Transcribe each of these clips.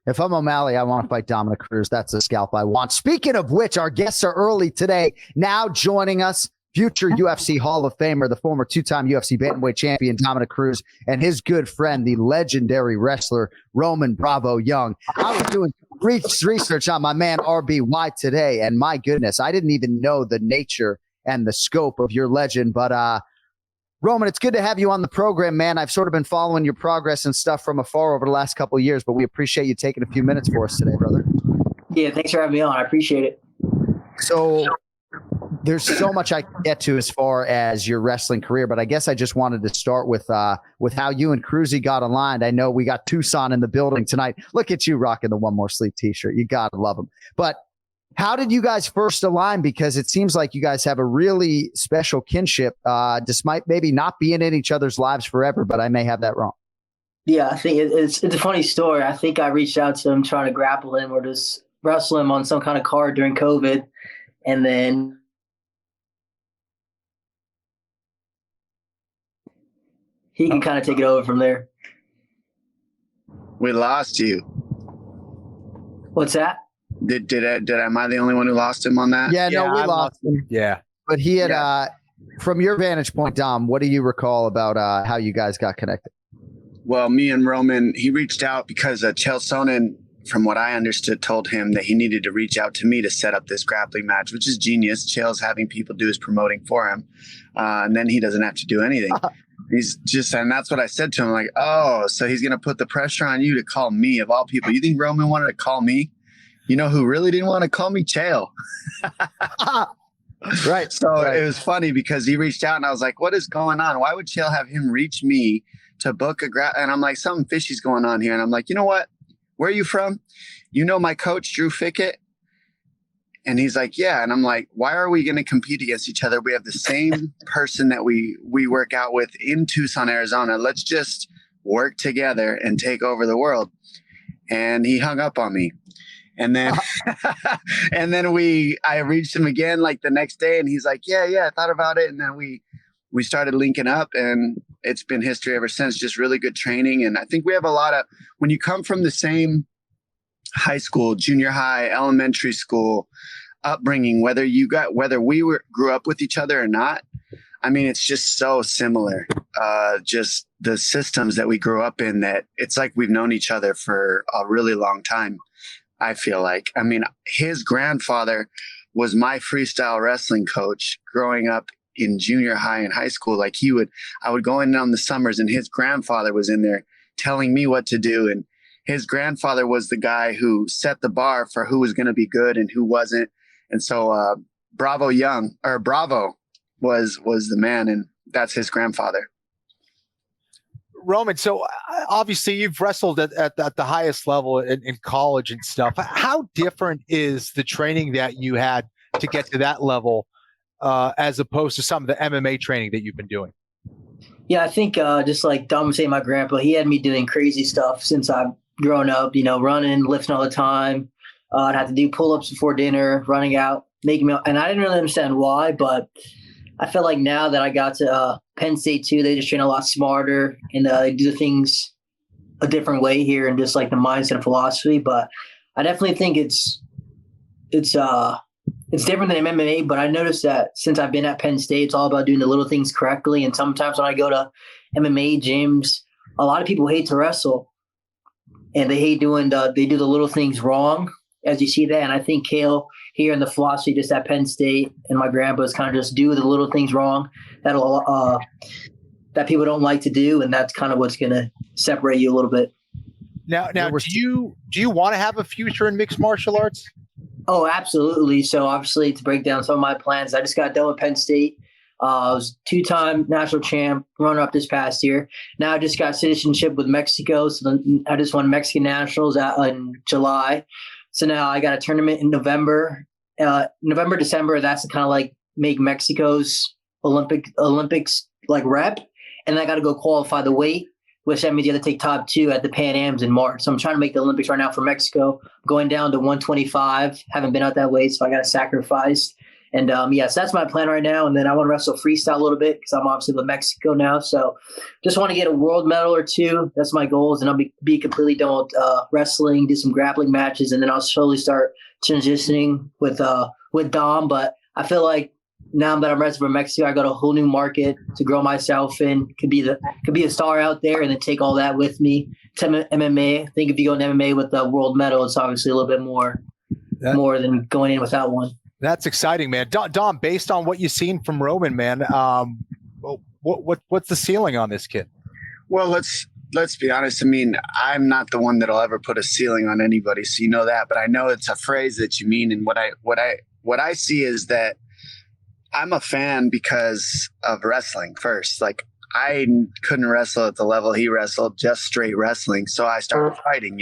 If I'm O'Malley, I want to fight Dominick Cruz. That's the scalp I want. Speaking of which, our guests are early today. Now joining us, future UFC Hall of Famer, the former two-time UFC bantamweight champion Dominick Cruz, and his good friend, the legendary wrestler Roman Bravo-Young. I was doing research on my man RBY today, and my goodness, I didn't even know the nature and the scope of your legend. But Roman, it's good to have you on the program, man. I've sort of been following your progress and stuff from afar over the last couple of years, but we appreciate you taking a few minutes for us today, brother. Yeah, thanks for having me on. I appreciate it. So there's so much I can get to as far as your wrestling career, but I guess I just wanted to start with how you and Cruzy got aligned. I know we got Tucson in the building tonight. Look at you rocking the One More Sleep t-shirt. You got to love them. But how did you guys first align? Because it seems like you guys have a really special kinship, despite maybe not being in each other's lives forever, but I may have that wrong. Yeah, I think it's a funny story. I think I reached out to him trying to grapple him or just wrestle him on some kind of card during COVID. And then he can kind of take it over from there. We lost you. What's that? Am I the only one who lost him on that? Yeah, no, we lost him. Yeah. But he had, from your vantage point, Dom, what do you recall about how you guys got connected? Well, me and Roman, he reached out because Chael Sonnen, from what I understood, told him that he needed to reach out to me to set up this grappling match, which is genius. Chael's having people do his promoting for him. And then he doesn't have to do anything. And that's what I said to him, like, oh, so he's going to put the pressure on you to call me of all people. You think Roman wanted to call me? You know who really didn't want to call me? Chael. Right. So It was funny because he reached out and I was like, what is going on? Why would Chael have him reach me to book a And I'm like, something fishy's going on here. And I'm like, you know what? Where are you from? You know my coach, Drew Fickett? And he's like, yeah. And I'm like, why are we going to compete against each other? We have the same person that we work out with in Tucson, Arizona. Let's just work together and take over the world. And he hung up on me. And then, I reached him again like the next day and he's like, yeah, I thought about it. And then we started linking up and it's been history ever since. Just really good training. And I think we have a lot of, when you come from the same high school, junior high, elementary school upbringing, whether we grew up with each other or not, I mean, it's just so similar. Just the systems that we grew up in, that it's like we've known each other for a really long time. I feel like, I mean, his grandfather was my freestyle wrestling coach growing up in junior high and high school. Like I would go in on the summers and his grandfather was in there telling me what to do. And his grandfather was the guy who set the bar for who was going to be good and who wasn't. And so BravoYoung or Bravo was the man, and that's his grandfather. Roman, so obviously you've wrestled at the highest level in college and stuff. How different is the training that you had to get to that level as opposed to some of the MMA training that you've been doing? Yeah, I think just like Dom was saying, my grandpa, he had me doing crazy stuff since I've grown up, running, lifting all the time. I'd have to do pull-ups before dinner, running out, making me, and I didn't really understand why, but I felt like now that I got to Penn State too, they just train a lot smarter and they do things a different way here and just like the mindset and philosophy. But I definitely think it's different than MMA. But I noticed that since I've been at Penn State, it's all about doing the little things correctly. And sometimes when I go to MMA gyms, a lot of people hate to wrestle and they hate they do the little things wrong, as you see that. And I think Chael here in the philosophy just at Penn State and my grandpa's kind of just do the little things wrong that people don't like to do. And that's kind of what's going to separate you a little bit. Now, do you want to have a future in mixed martial arts? Oh, absolutely. So obviously to break down some of my plans, I just got done with Penn State. I was two-time national champ, runner-up this past year. Now I just got citizenship with Mexico. So then I just won Mexican Nationals in July. So now I got a tournament in November, December. That's to kind of like make Mexico's Olympics like rep. And then I got to go qualify the weight, which that means you have to take top 2 at the Pan Ams in March. So I'm trying to make the Olympics right now for Mexico, going down to 125. Haven't been out that weight, so I got to sacrifice. And yes, that's my plan right now. And then I want to wrestle freestyle a little bit because I'm obviously with Mexico now. So just want to get a world medal or two. That's my goals. And I'll be completely done with wrestling, do some grappling matches, and then I'll slowly start transitioning with Dom. But I feel like now that I'm wrestling for Mexico, I got a whole new market to grow myself in. Could be a star out there, and then take all that with me to MMA. I think if you go in MMA with the world medal, it's obviously a little bit more than going in without one. That's exciting, man. Dom, based on what you've seen from Roman, man, what's the ceiling on this kid? Well, let's be honest. I mean, I'm not the one that'll ever put a ceiling on anybody, so you know that. But I know it's a phrase that you mean, and what I see is that I'm a fan because of wrestling first. Like, I couldn't wrestle at the level he wrestled, just straight wrestling. So I started fighting,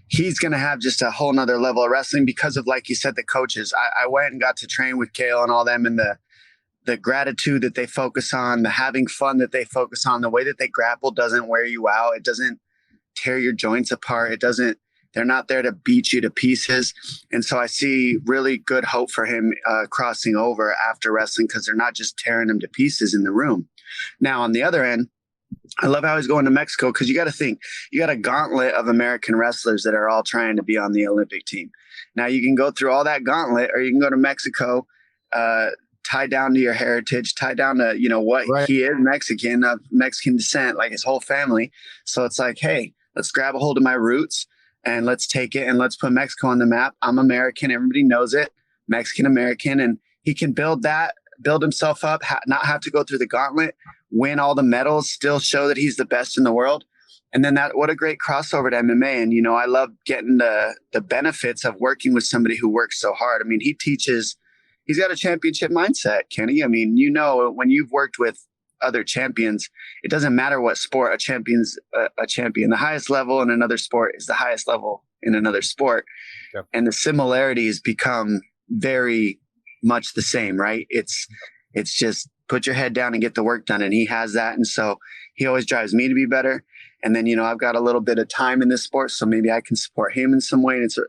He's going to have just a whole nother level of wrestling because of, like you said, the coaches. I went and got to train with Kale and all them, and the gratitude that they focus on, the having fun that they focus on, the way that they grapple doesn't wear you out. It doesn't tear your joints apart. They're not there to beat you to pieces. And so I see really good hope for him crossing over after wrestling, because they're not just tearing him to pieces in the room. Now, on the other end, I love how he's going to Mexico, because you got to think, you got a gauntlet of American wrestlers that are all trying to be on the Olympic team. Now, you can go through all that gauntlet, or you can go to Mexico, tie down to your heritage, tie down to, what right. He is Mexican, of Mexican descent, like his whole family. So it's like, hey, let's grab a hold of my roots and let's take it and let's put Mexico on the map. I'm American. Everybody knows it. Mexican-American. And he can build himself up, not have to go through the gauntlet, win all the medals, still show that he's the best in the world. And then what a great crossover to MMA. And, I love getting the benefits of working with somebody who works so hard. I mean, he's got a championship mindset, Kenny. I mean, when you've worked with other champions, it doesn't matter what sport, a champion's a champion. The highest level in another sport is the highest level in another sport. Yep. And the similarities become very much the same, right? It's just put your head down and get the work done. And he has that. And so he always drives me to be better. And then, I've got a little bit of time in this sport, so maybe I can support him in some way. And to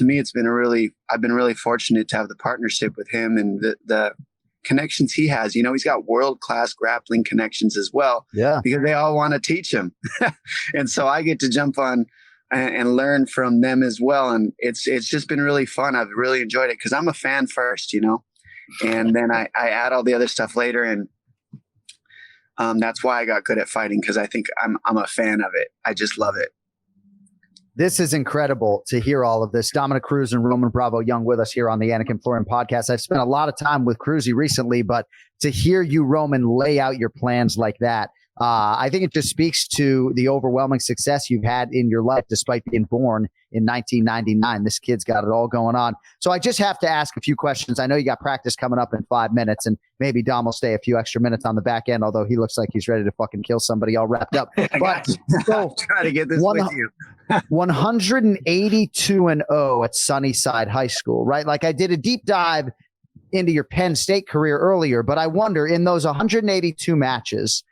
me, I've been really fortunate to have the partnership with him and the connections he has. He's got world-class grappling connections as well. Yeah. Because they all want to teach him. And so I get to jump on and learn from them as well. And it's just been really fun. I've really enjoyed it because I'm a fan first, and then I add all the other stuff later. And that's why I got good at fighting, because I think I'm a fan of it. I just love it. This is incredible to hear all of this. Dominick Cruz and Roman Bravo-Young with us here on the Anik and Florian podcast. I've spent a lot of time with Cruzy recently, but to hear you, Roman, lay out your plans like that, I think it just speaks to the overwhelming success you've had in your life, despite being born in 1999. This kid's got it all going on. So I just have to ask a few questions. I know you got practice coming up in 5 minutes, and maybe Dom will stay a few extra minutes on the back end, although he looks like he's ready to fucking kill somebody all wrapped up. But so, try to get this with you. 182-0 at Sunnyside High School, right? Like, I did a deep dive into your Penn State career earlier, but I wonder, in those 182 matches,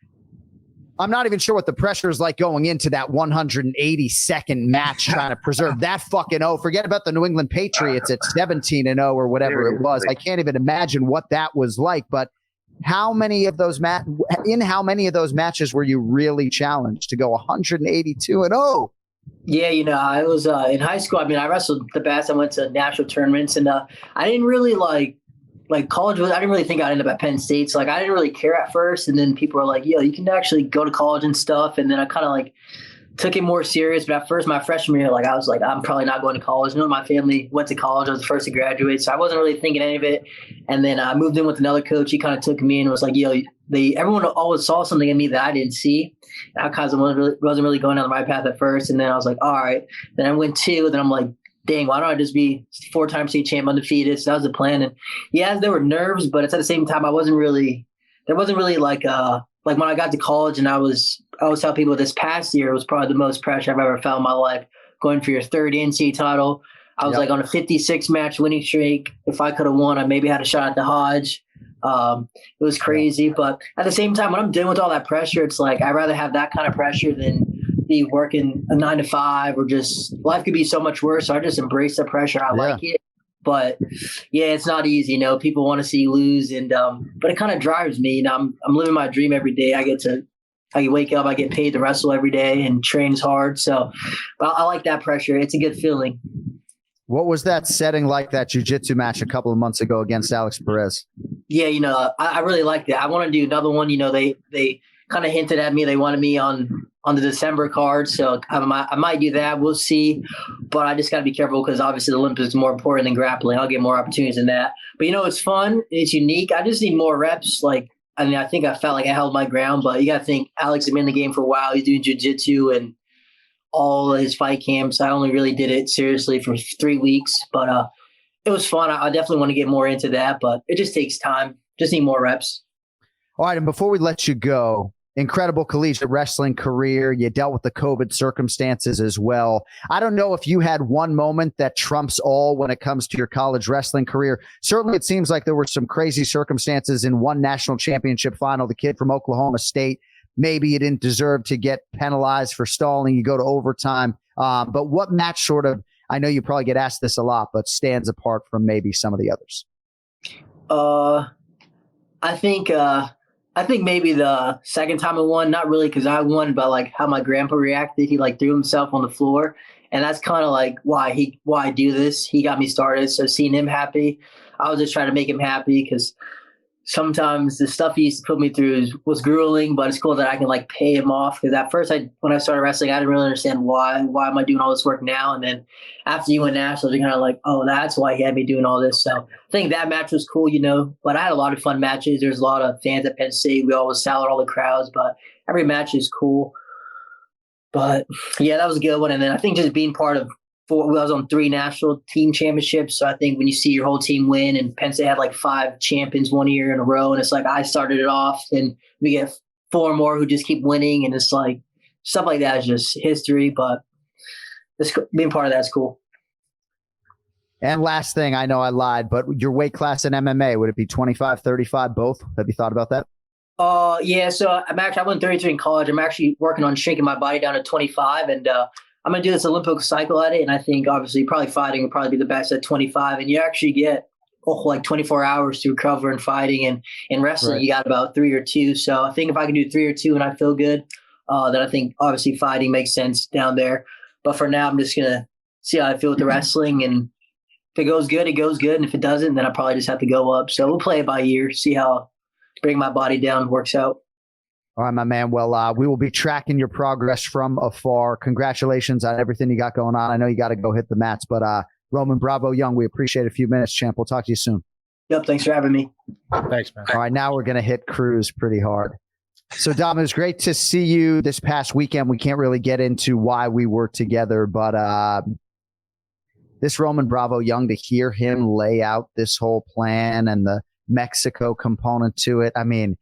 I'm not even sure what the pressure is like going into that 182nd match, trying to preserve that fucking Forget about the New England Patriots at 17-0 or whatever it was. I can't even imagine what that was like. But how many of those matches were you really challenged to go 182-0? Yeah, I was in high school. I mean, I wrestled the best. I went to national tournaments, and I didn't really like college. I didn't really think I'd end up at Penn State. So I didn't really care at first. And then people were like, yo, you can actually go to college and stuff. And then I kind of took it more serious. But at first, my freshman year, I was like, I'm probably not going to college. None of my family went to college. I was the first to graduate. So I wasn't really thinking any of it. And then I moved in with another coach. He kind of took me and was like, yo, everyone always saw something in me that I didn't see. And I kind of wasn't really going down the right path at first. And then I was like, all right. Then I went 2. Then I'm like, dang, why don't I just be 4-time state champ, undefeated? So that was the plan. And yeah, there were nerves, but it's at the same time, there wasn't really like when I got to college, and I always tell people this past year was probably the most pressure I've ever felt in my life, going for your 3rd NCAA title. I was on a 56 match winning streak. If I could have won, I maybe had a shot at the Hodge. It was crazy. But at the same time, when I'm dealing with all that pressure, it's like, I'd rather have that kind of pressure than be working a 9 to 5, or just life could be so much worse. So I just embrace the pressure. I like it. But yeah, it's not easy. People want to see you lose, and but it kind of drives me. I'm living my dream every day. I wake up, I get paid to wrestle every day and trains hard. So I like that pressure. It's a good feeling. What was that setting like, that jiu-jitsu match a couple of months ago against Alex Perez? Yeah, I really liked it. I want to do another one. They kind of hinted at me. They wanted me on the December card. So I might do that. We'll see. But I just got to be careful because obviously the Olympics is more important than grappling. I'll get more opportunities than that. But, it's fun. It's unique. I just need more reps. I think I felt like I held my ground, but you got to think Alex has been in the game for a while. He's doing jiu-jitsu and all his fight camps. I only really did it seriously for 3 weeks, but it was fun. I definitely want to get more into that, but it just takes time. Just need more reps. All right, and before we let you go, incredible collegiate wrestling career. You dealt with the COVID circumstances as well. I don't know if you had one moment that trumps all when it comes to your college wrestling career. Certainly, it seems like there were some crazy circumstances in one national championship final. The kid from Oklahoma State, maybe you didn't deserve to get penalized for stalling. You go to overtime. But what match sort of, I know you probably get asked this a lot, but stands apart from maybe some of the others? I think maybe the second time I won, not really because I won, but how my grandpa reacted. He threw himself on the floor, and that's kind of why I do this. He got me started, so seeing him happy, I was just trying to make him happy because sometimes the stuff he used to put me through was grueling, but it's cool that I can pay him off. Because at first, when I started wrestling, I didn't really understand why am I doing all this work now. And then after you went nationals, you're kind of oh, that's why he had me doing all this. So I think that match was cool, But I had a lot of fun matches. There's a lot of fans at Penn State. We always sell out all the crowds, but every match is cool. But yeah, that was a good one. And then I think just being part of I was on 3 national team championships. So I think when you see your whole team win, and Penn State had 5 champions one year in a row, and it's I started it off, and we get 4 more who just keep winning, and it's stuff like that is just history. But being part of that's cool. And last thing, I know I lied, but your weight class in MMA, would it be 25, 35, both? Have you thought about that? Yeah. So I went 33 in college. I'm actually working on shrinking my body down to 25, and I'm going to do this Olympic cycle at it, and I think obviously probably fighting will probably be the best at 25, and you actually get 24 hours to recover in fighting, and in wrestling You got about 3 or 2. So I think if I can do 3 or 2 and I feel good, then I think obviously fighting makes sense down there. But for now, I'm just going to see how I feel with the wrestling, and if it goes good, it goes good, and if it doesn't, then I probably just have to go up. So we'll play it by ear, see how bring my body down works out. All right, my man. Well, we will be tracking your progress from afar. Congratulations on everything you got going on. I know you got to go hit the mats, but Roman Bravo-Young, we appreciate a few minutes, champ. We'll talk to you soon. Yep. Thanks for having me. Thanks, man. All right, now we're going to hit Cruz pretty hard. So, Dom, it was great to see you this past weekend. We can't really get into why we were together, but this Roman Bravo-Young, to hear him lay out this whole plan and the Mexico component to it, I mean,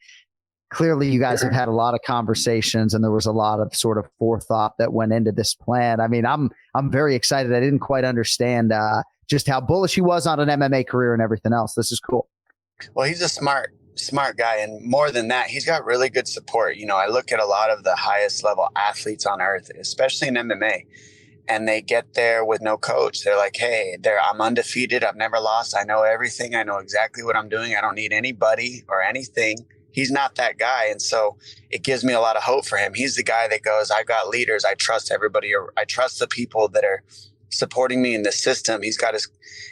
clearly you guys have had a lot of conversations, and there was a lot of sort of forethought that went into this plan. I mean, I'm very excited. I didn't quite understand just how bullish he was on an MMA career and everything else. This is cool. Well, he's a smart guy. And more than that, he's got really good support. I look at a lot of the highest level athletes on earth, especially in MMA, and they get there with no coach. They're like, hey, I'm undefeated. I've never lost. I know everything. I know exactly what I'm doing. I don't need anybody or anything. He's not that guy. And so it gives me a lot of hope for him. He's the guy that goes, I got leaders. I trust everybody. Or I trust the people that are supporting me in the system. He's got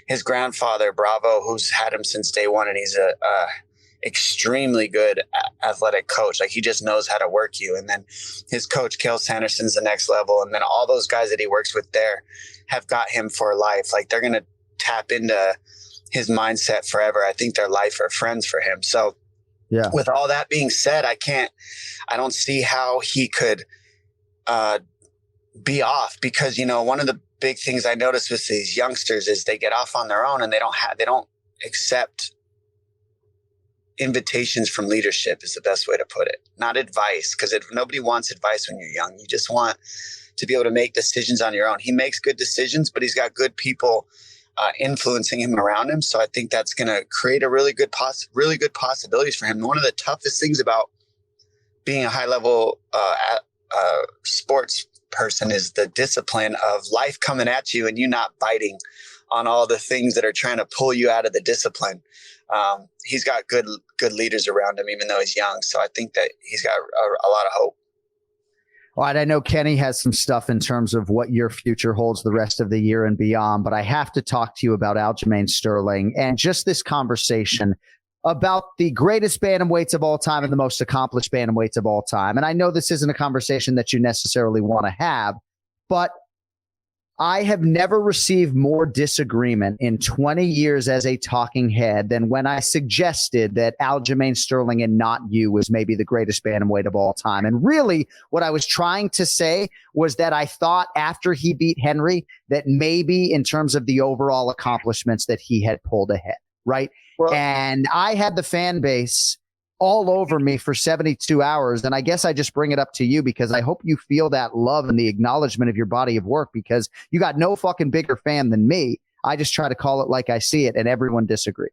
his grandfather, Bravo, who's had him since day one. And he's a extremely good athletic coach. He just knows how to work you. And then his coach, Cale Sanderson's the next level. And then all those guys that he works with there have got him for life. They're going to tap into his mindset forever. I think they're life or friends for him. So, yeah. With all that being said, I don't see how he could be off, because, one of the big things I noticed with these youngsters is they get off on their own, and they don't accept invitations from leadership is the best way to put it. Not advice, because nobody wants advice when you're young. You just want to be able to make decisions on your own. He makes good decisions, but he's got good people influencing him around him. So I think that's going to create a really good possibilities for him. One of the toughest things about being a high level sports person is the discipline of life coming at you and you not biting on all the things that are trying to pull you out of the discipline. He's got good leaders around him, even though he's young. So I think that he's got a lot of hope. All right, I know Kenny has some stuff in terms of what your future holds the rest of the year and beyond, but I have to talk to you about Aljamain Sterling and just this conversation about the greatest bantamweights of all time and the most accomplished bantamweights of all time. And I know this isn't a conversation that you necessarily want to have, but I have never received more disagreement in 20 years as a talking head than when I suggested that Aljamain Sterling and not you was maybe the greatest bantamweight of all time. And really what I was trying to say was that I thought after he beat Henry that maybe in terms of the overall accomplishments that he had pulled ahead, right? Well, and I had the fan base all over me for 72 hours. And I guess I just bring it up to you because I hope you feel that love and the acknowledgement of your body of work, because you got no fucking bigger fan than me. I just try to call it like I see it, and everyone disagreed.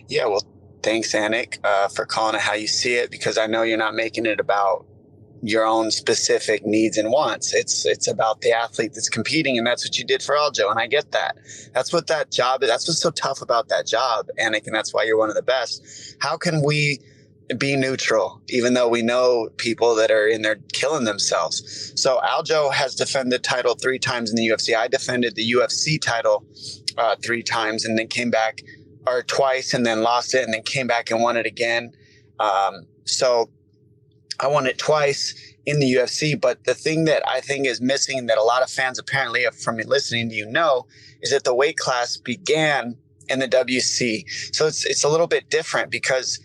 Yeah, well, thanks, Anik, for calling it how you see it, because I know you're not making it about your own specific needs and wants. It's about the athlete that's competing, and that's what you did for Aljo, and I get that. That's what that job is. That's what's so tough about that job, Anik, and that's why you're one of the best. How can we be neutral, even though we know people that are in there killing themselves? So Aljo has defended the title 3 times in the UFC. I defended the UFC title 3 times and then came back, or twice, and then lost it and then came back and won it again. So I won it twice in the UFC. But the thing that I think is missing, that a lot of fans apparently from listening to is that the weight class began in the WC. So it's a little bit different, because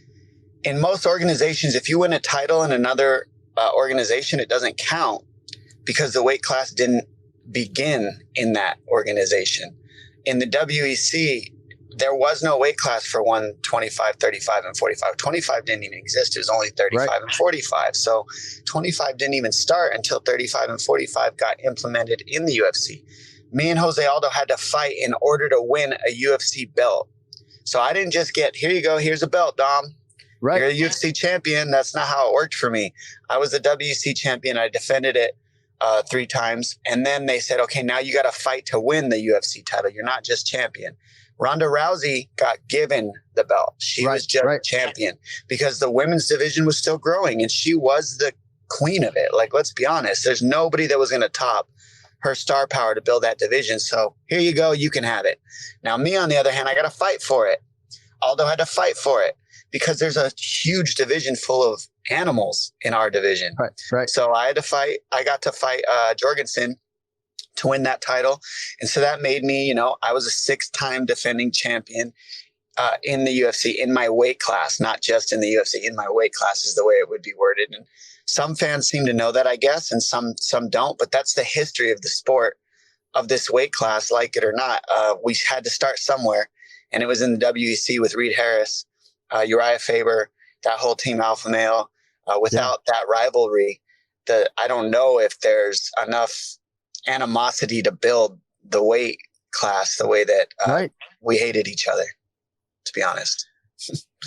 in most organizations, if you win a title in another organization, it doesn't count because the weight class didn't begin in that organization. In the WEC, there was no weight class for 125, 35, and 45. 25 didn't even exist. It was only 35 and 45. So 25 didn't even start until 35 and 45 got implemented in the UFC. Me and Jose Aldo had to fight in order to win a UFC belt. So I didn't just get, here you go, here's a belt, Dom. Right. You're a UFC champion. That's not how it worked for me. I was a WC champion. I defended it 3 times. And then they said, okay, now you got to fight to win the UFC title. You're not just champion. Ronda Rousey got given the belt. She was just champion because the women's division was still growing, and she was the queen of it. Like, let's be honest, there's nobody that was going to top her star power to build that division. So here you go. You can have it. Now, me, on the other hand, I got to fight for it. Aldo had to fight for it, because there's a huge division full of animals in our division. Right. So I got to fight Jorgensen to win that title. And so that made me, I was a 6-time defending champion in the UFC, in my weight class, not just in the UFC, in my weight class is the way it would be worded. And some fans seem to know that, I guess, and some don't, but that's the history of the sport, of this weight class, like it or not. We had to start somewhere, and it was in the WEC with Reed Harris, Uriah Faber, that whole team, Alpha Male. Without that rivalry, I don't know if there's enough animosity to build the weight class the way that we hated each other, to be honest.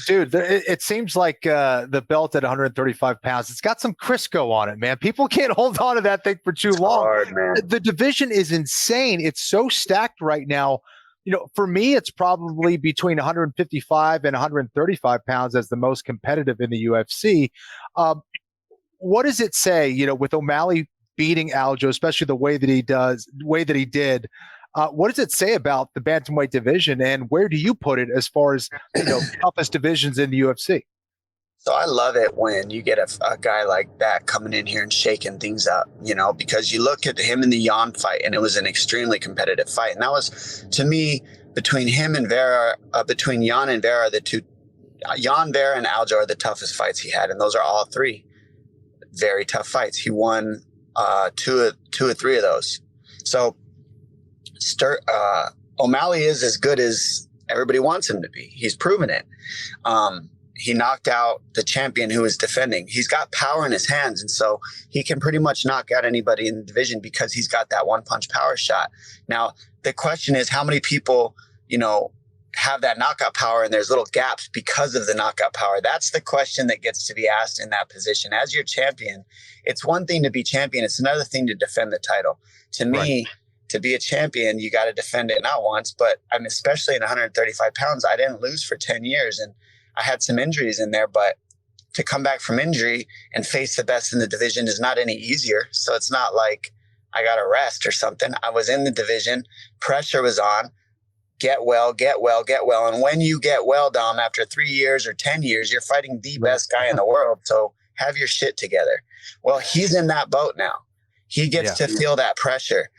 Dude, it seems like the belt at 135 pounds, it's got some Crisco on it, man. People can't hold on to that thing for too long. Hard, man. The division is insane. It's so stacked right now. For me, it's probably between 155 and 135 pounds as the most competitive in the UFC. What does it say, with O'Malley beating Aljo, especially the way that he did? What does it say about the bantamweight division, and where do you put it as far as toughest divisions in the UFC? So I love it when you get a guy like that coming in here and shaking things up, because you look at him in the Jan fight, and it was an extremely competitive fight. And that was, to me, between him and Vera, between Jan and Vera, the two, Jan, Vera, and Aljo are the toughest fights he had. And those are all 3 very tough fights. He won 2 or 3 of those. So O'Malley is as good as everybody wants him to be. He's proven it. He knocked out the champion who was defending. He's got power in his hands, and so he can pretty much knock out anybody in the division because he's got that one-punch power shot. Now, the question is, how many people, have that knockout power, and there's little gaps because of the knockout power? That's the question that gets to be asked in that position. As your champion, it's one thing to be champion. It's another thing to defend the title. To me, to be a champion, you got to defend it not once, but I mean, especially in 135 pounds, I didn't lose for 10 years and I had some injuries in there, but to come back from injury and face the best in the division is not any easier. So it's not like I got a rest or something. I was in the division, pressure was on, get well, get well, get well. And when you get well, Dom, after 3 years or 10 years, you're fighting the best guy in the world. So have your shit together. Well, he's in that boat now. He gets to feel that pressure.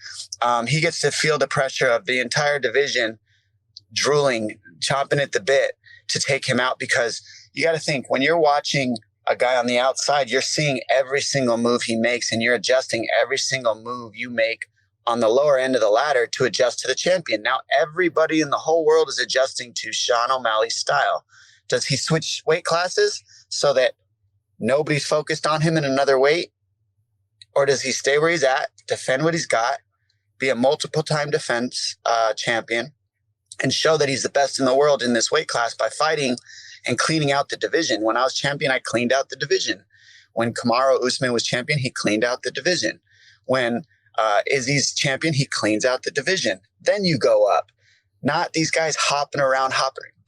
He gets to feel the pressure of the entire division drooling, chomping at the bit to take him out, because you got to think, when you're watching a guy on the outside, you're seeing every single move he makes and you're adjusting every single move you make on the lower end of the ladder to adjust to the champion. Now, everybody in the whole world is adjusting to Sean O'Malley's style. Does he switch weight classes so that nobody's focused on him in another weight? Or does he stay where he's at, defend what he's got, be a multiple time defense champion, and show that he's the best in the world in this weight class by fighting and cleaning out the division? When I was champion, I cleaned out the division. When Kamaru Usman was champion, he cleaned out the division. When Izzy's champion, he cleans out the division. Then you go up. Not these guys hopping around,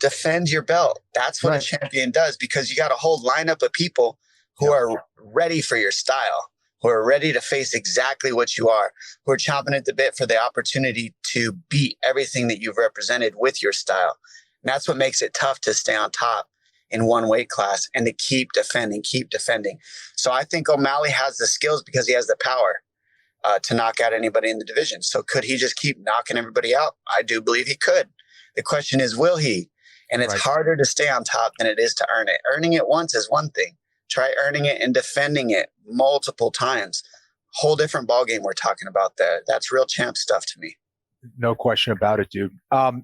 Defend your belt. That's what a champion does, because you got a whole lineup of people who are ready for your style, who are ready to face exactly what you are, who are chomping at the bit for the opportunity to beat everything that you've represented with your style. And that's what makes it tough to stay on top in one weight class and to keep defending. So I think O'Malley has the skills because he has the power to knock out anybody in the division. So could he just keep knocking everybody out? I do believe he could. The question is, will he? And it's harder to stay on top than it is to earn it. Earning it once is one thing. Try earning it and defending it multiple times. Whole different ballgame we're talking about there. That's real champ stuff to me. No question about it, dude.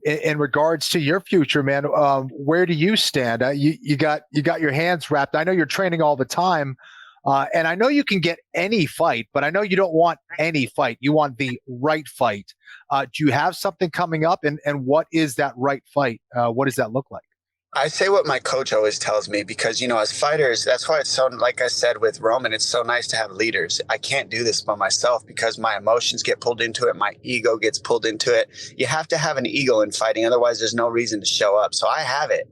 In regards to your future, man, where do you stand? You got your hands wrapped. I know you're training all the time, and I know you can get any fight, but I know you don't want any fight. You want the right fight. Do you have something coming up, and what is that right fight? What does that look like? I say what my coach always tells me, because, as fighters, that's why it's so, like I said with Roman, it's so nice to have leaders. I can't do this by myself because my emotions get pulled into it. My ego gets pulled into it. You have to have an ego in fighting. Otherwise, there's no reason to show up. So I have it.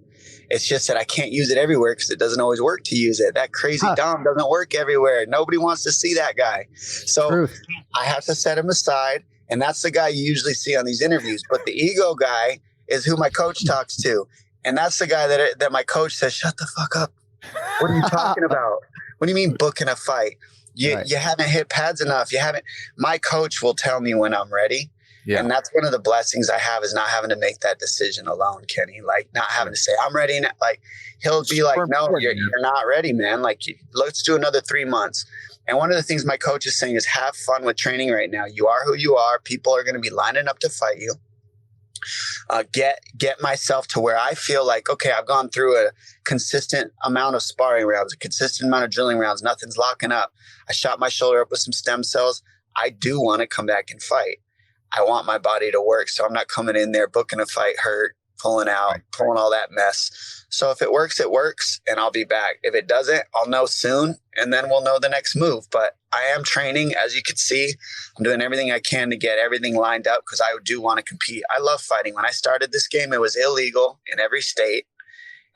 It's just that I can't use it everywhere because it doesn't always work to use it. That crazy Dom doesn't work everywhere. Nobody wants to see that guy. So I have to set him aside. And that's the guy you usually see on these interviews. But the ego guy is who my coach talks to. And that's the guy that my coach says, shut the fuck up. What are you talking about? What do you mean booking a fight? You haven't hit pads enough. My coach will tell me when I'm ready. Yeah. And that's one of the blessings I have, is not having to make that decision alone, Kenny. Like, not having to say, I'm ready. Like, he'll be like, no, you're not ready, man. Like, let's do another 3 months. And one of the things my coach is saying is have fun with training right now. You are who you are. People are going to be lining up to fight you. Get myself to where I feel like, okay, I've gone through a consistent amount of sparring rounds, a consistent amount of drilling rounds. Nothing's locking up. I shot my shoulder up with some stem cells. I do want to come back and fight. I want my body to work. So I'm not coming in there booking a fight hurt, pulling out, pulling all that mess. So if it works, it works, and I'll be back. If it doesn't, I'll know soon, and then we'll know the next move. But I am training, as you can see. I'm doing everything I can to get everything lined up because I do want to compete. I love fighting. When I started this game, it was illegal in every state,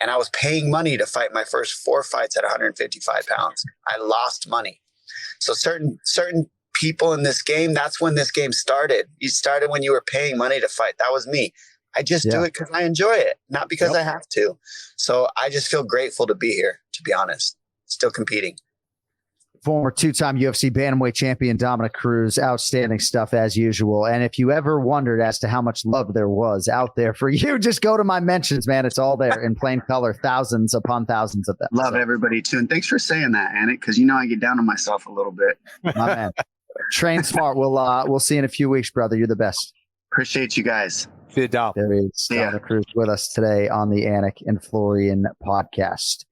and I was paying money to fight my first 4 fights at 155 pounds. I lost money. So certain people in this game, that's when this game started. You started when you were paying money to fight. That was me. I just do it because I enjoy it, not because I have to. So I just feel grateful to be here, to be honest. Still competing. Former 2-time UFC bantamweight champion Dominick Cruz, outstanding stuff as usual. And if you ever wondered as to how much love there was out there for you, just go to my mentions, man. It's all there in plain color, thousands upon thousands of them. Love everybody too. And thanks for saying that, Anik, because I get down on myself a little bit. My man. Train smart. We'll see you in a few weeks, brother. You're the best. Appreciate you guys. There is Dominick Cruz with us today on the Anik and Florian podcast.